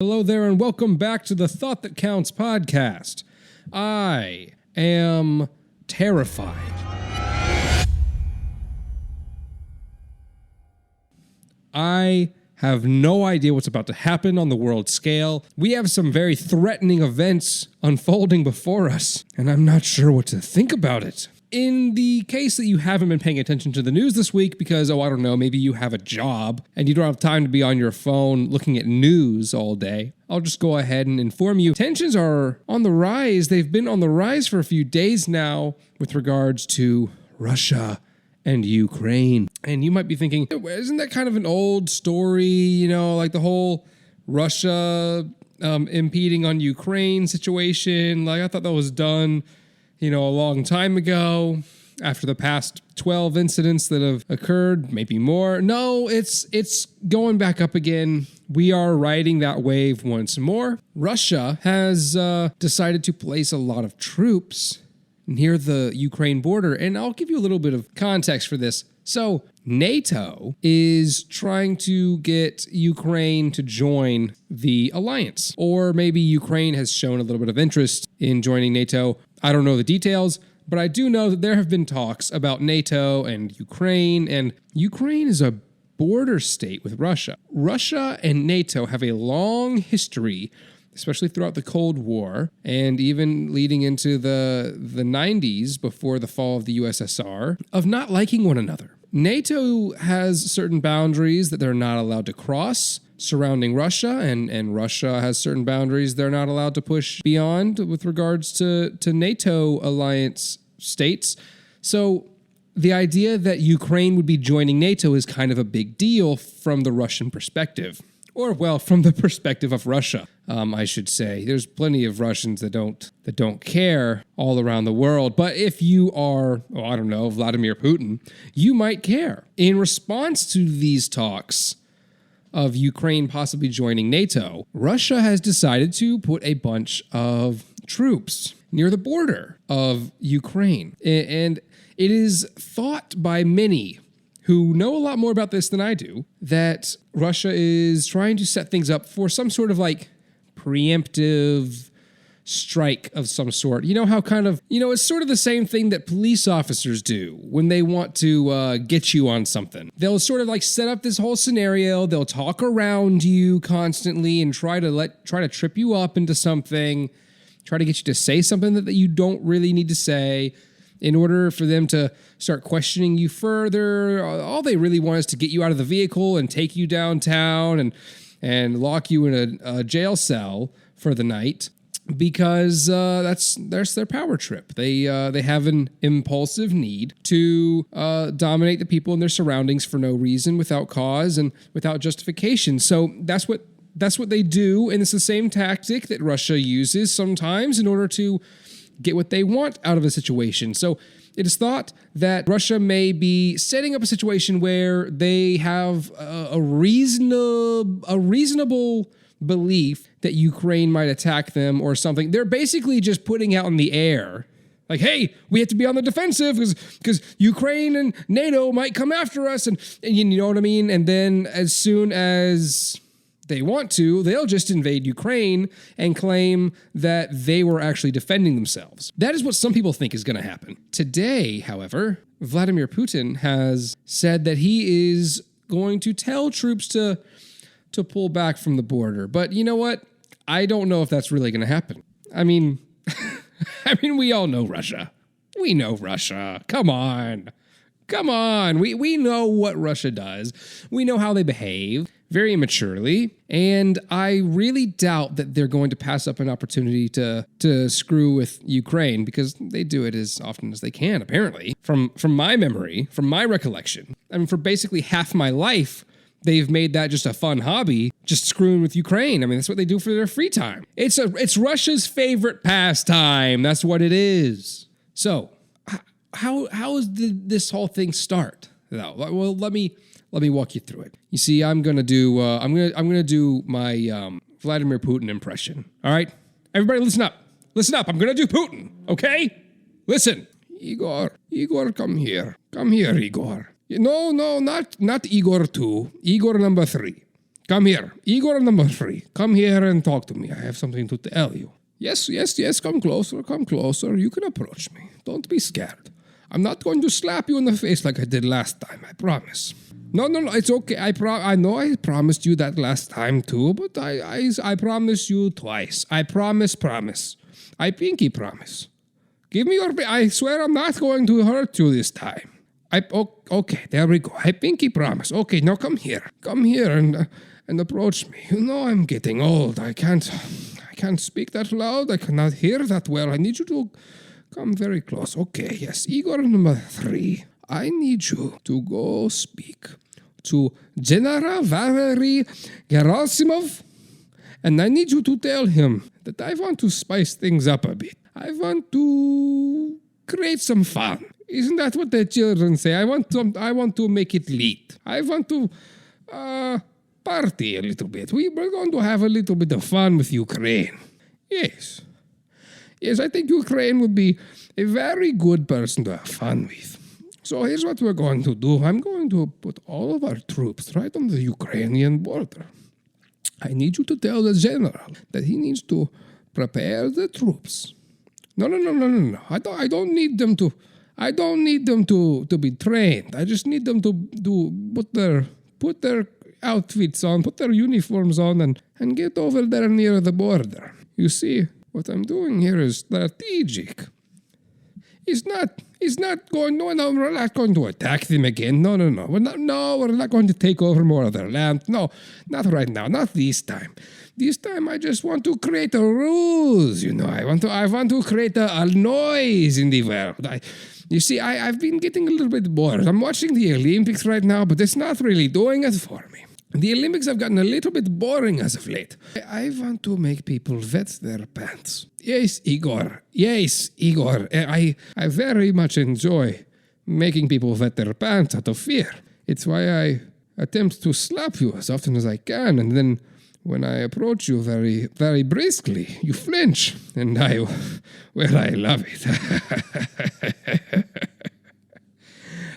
Hello there and welcome back to the Thought That Counts podcast. I am terrified. I have no idea what's about to happen on the world scale. We have some very threatening events unfolding before us, and I'm not sure what to think about it. In the case that you haven't been paying attention to the news this week because, I don't know, maybe you have a job and you don't have time to be on your phone looking at news all day, I'll just go ahead and inform you. Tensions are on the rise. They've been on the rise for a few days now with regards to Russia and Ukraine. And you might be thinking, isn't that kind of an old story, like the whole Russia impeding on Ukraine situation? Like, I thought that was done a long time ago, after the past 12 incidents that have occurred, maybe more. No, it's going back up again. We are riding that wave once more. Russia has decided to place a lot of troops near the Ukraine border, and I'll give you a little bit of context for this. So, NATO is trying to get Ukraine to join the alliance, or maybe Ukraine has shown a little bit of interest in joining NATO. I don't know the details, but I do know that there have been talks about NATO and Ukraine is a border state with Russia. Russia and NATO have a long history, especially throughout the Cold War, and even leading into the 90s before the fall of the USSR, of not liking one another. NATO has certain boundaries that they're not allowed to cross surrounding Russia, and Russia has certain boundaries they're not allowed to push beyond with regards to NATO alliance states. So the idea that Ukraine would be joining NATO is kind of a big deal from the Russian perspective. Or, from the perspective of Russia, I should say. There's plenty of Russians that don't care all around the world. But if you are, Vladimir Putin, you might care. In response to these talks of Ukraine possibly joining NATO, Russia has decided to put a bunch of troops near the border of Ukraine. And it is thought by many who know a lot more about this than I do, that Russia is trying to set things up for some sort of preemptive strike of some sort. How it's sort of the same thing that police officers do when they want to get you on something. They'll sort of set up this whole scenario. They'll talk around you constantly and try to trip you up into something, try to get you to say something that you don't really need to say, in order for them to start questioning you further. All they really want is to get you out of the vehicle and take you downtown and lock you in a jail cell for the night, because that's their power trip. They have an impulsive need to dominate the people in their surroundings for no reason, without cause, and without justification. So that's what they do, and it's the same tactic that Russia uses sometimes in order to get what they want out of a situation. So it is thought that Russia may be setting up a situation where they have a reasonable belief that Ukraine might attack them or something. They're basically just putting out in the air, like, hey, we have to be on the defensive because Ukraine and NATO might come after us, and you know what I mean? And then as soon as they want to, they'll just invade Ukraine and claim that they were actually defending themselves. That is what some people think is going to happen. Today, however, Vladimir Putin has said that he is going to tell troops to pull back from the border. But you know what? I don't know if that's really going to happen. I mean, we all know Russia. We know Russia. Come on. We know what Russia does. We know how they behave, very immaturely, and I really doubt that they're going to pass up an opportunity to screw with Ukraine, because they do it as often as they can, apparently. From my memory, from my recollection, for basically half my life, they've made that just a fun hobby, just screwing with Ukraine. That's what they do for their free time. It's Russia's favorite pastime. That's what it is. So, how did this whole thing start? Well, let me walk you through it. You see, I'm gonna do my Vladimir Putin impression. All right, everybody, listen up. I'm gonna do Putin. Okay, listen. Igor, come here, Igor. No, not Igor 2. Igor number 3. Come here. Igor number 3. Come here and talk to me. I have something to tell you. Yes, come closer. You can approach me. Don't be scared. I'm not going to slap you in the face like I did last time, I promise. No, it's okay. I know I promised you that last time too, but I promise you twice. I promise. I pinky promise. Give me your... I swear I'm not going to hurt you this time. Okay, there we go. I pinky promise. Okay, now come here. Come here and approach me. You know I'm getting old. I can't speak that loud. I cannot hear that well. I need you to come very close. Okay, yes. Igor number 3. I need you to go speak to General Valery Gerasimov, and I need you to tell him that I want to spice things up a bit. I want to create some fun. Isn't that what the children say? I want to make it lit. I want to party a little bit. We're going to have a little bit of fun with Ukraine. Yes, I think Ukraine would be a very good person to have fun with. So here's what we're going to do. I'm going to put all of our troops right on the Ukrainian border. I need you to tell the general that he needs to prepare the troops. No. I don't need them to be trained. I just need them to put their outfits on, put their uniforms on, and get over there near the border. You see, what I'm doing here is strategic. We're not going to attack them again. No. We're not going to take over more of their land. No, not right now. Not this time. This time I just want to create a ruse, I want to create a noise in the world. I've been getting a little bit bored. I'm watching the Olympics right now, but it's not really doing it for me. The Olympics have gotten a little bit boring as of late. I want to make people wet their pants. Yes, Igor. I very much enjoy making people wet their pants out of fear. It's why I attempt to slap you as often as I can, and then when I approach you very, very briskly, you flinch, and I love it.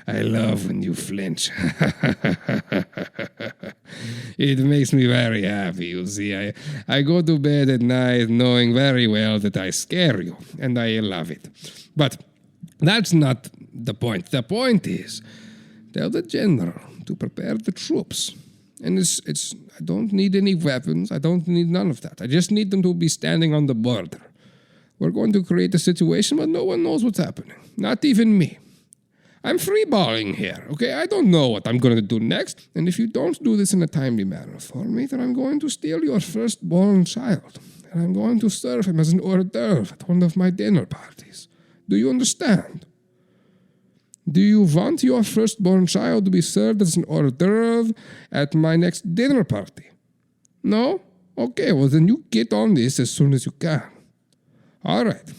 I love when you flinch. It makes me very happy, you see. I go to bed at night knowing very well that I scare you, and I love it. But that's not the point. The point is, tell the general to prepare the troops. And I don't need any weapons. I don't need none of that. I just need them to be standing on the border. We're going to create a situation where no one knows what's happening. Not even me. I'm freeballing here, okay? I don't know what I'm going to do next. And if you don't do this in a timely manner for me, then I'm going to steal your firstborn child. And I'm going to serve him as an hors d'oeuvre at one of my dinner parties. Do you understand? Do you want your firstborn child to be served as an hors d'oeuvre at my next dinner party? No? Okay, well then you get on this as soon as you can. All right.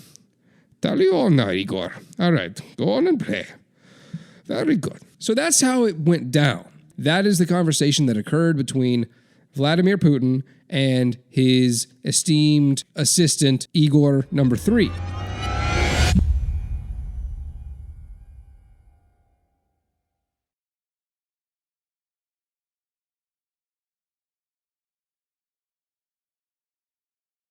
Tally on now, Igor. All right, go on and play. Very good. So that's how it went down. That is the conversation that occurred between Vladimir Putin and his esteemed assistant, Igor number 3.